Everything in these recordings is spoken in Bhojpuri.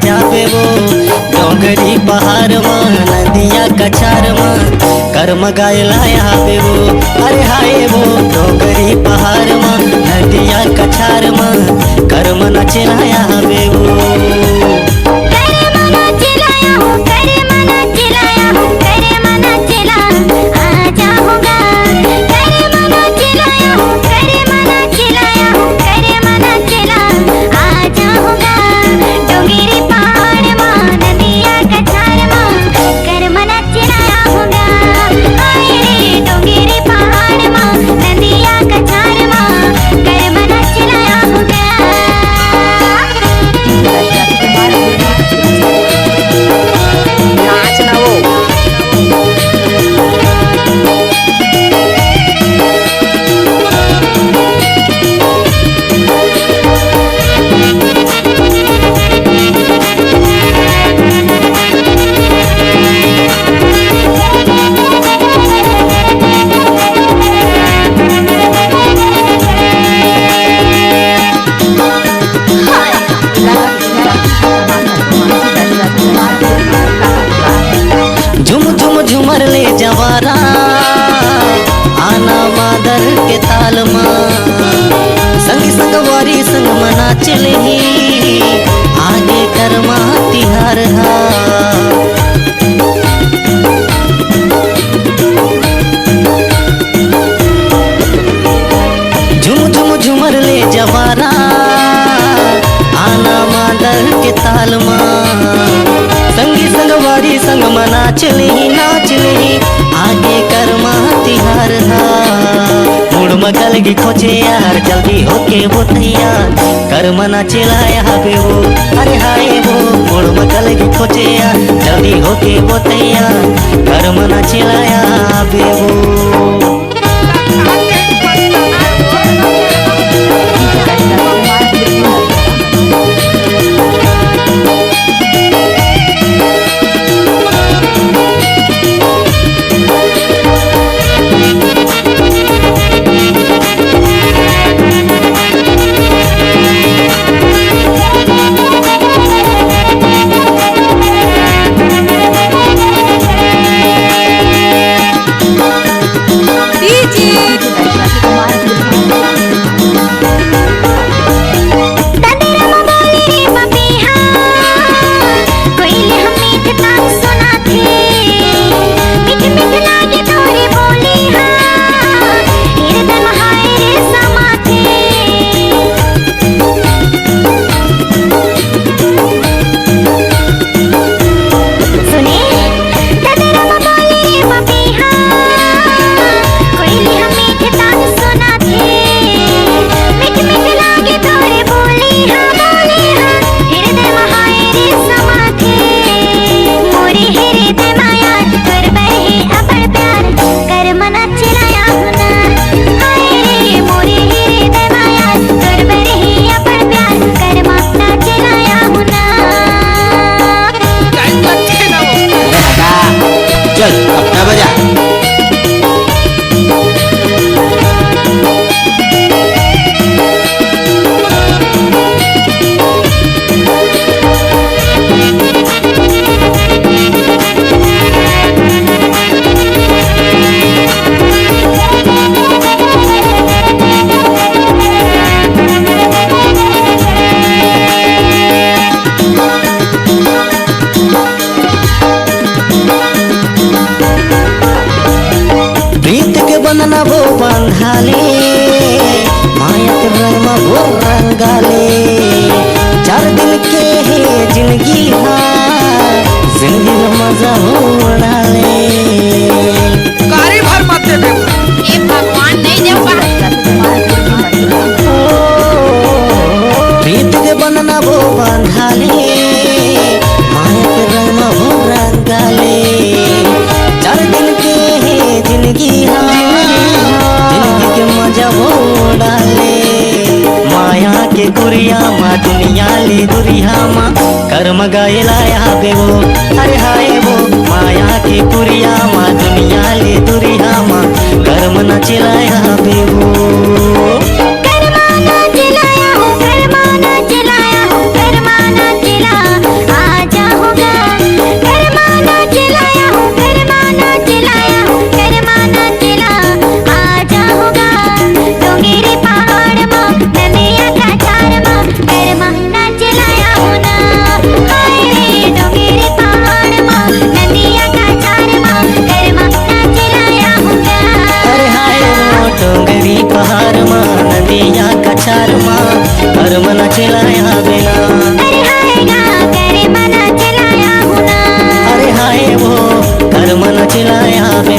जाबे वो डोंगरी पहाड़ में नदिया कछार में कर्म गायला आवे वो। अरे हाय वो डोंगरी पहाड़ में नदिया कछार में कर्म नचला आवे वो। झुमर ले जवारा आना मादर के ताल माँ संग संग वारी संग मना चले आगे कर्मा तिहार हा। झुम झुम झुमर ले जवारा आना मादर के ताल माँ संगी संग वारी संग मना चले नाच ले आगे कर्मा तिहार हा। मुड़ मगल की खोजे यार जल्दी होके वो तैयार कर्म नाचला आवे वो। अरे हाय वो मुड़ मगल की खोजे यार जल्दी होके वो तैयार कर्म नाचला आवे वो। चल अपना बजा। बंधना वो बंधाले माया के रंग में वो रंगाले 4 दिन के है जिंदगी हा जिंदगी में मजा हो उड़ाले। कारी भर मत दे ये भगवान नहीं देगा। प्रीत के बंधना वो बंधाले माया के रंग में वो रंगाले 4 दिन के है जिंदगी हा मजा वो डाले। माया के गुरिया माँ दुनिया ले दुरिया माँ कर्म गायला आवे वो। अरे हाय वो माया के गुरिया माँ दुनिया ले दुरिया माँ कर्म नचला आवे वो। कर्मा नचला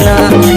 महीना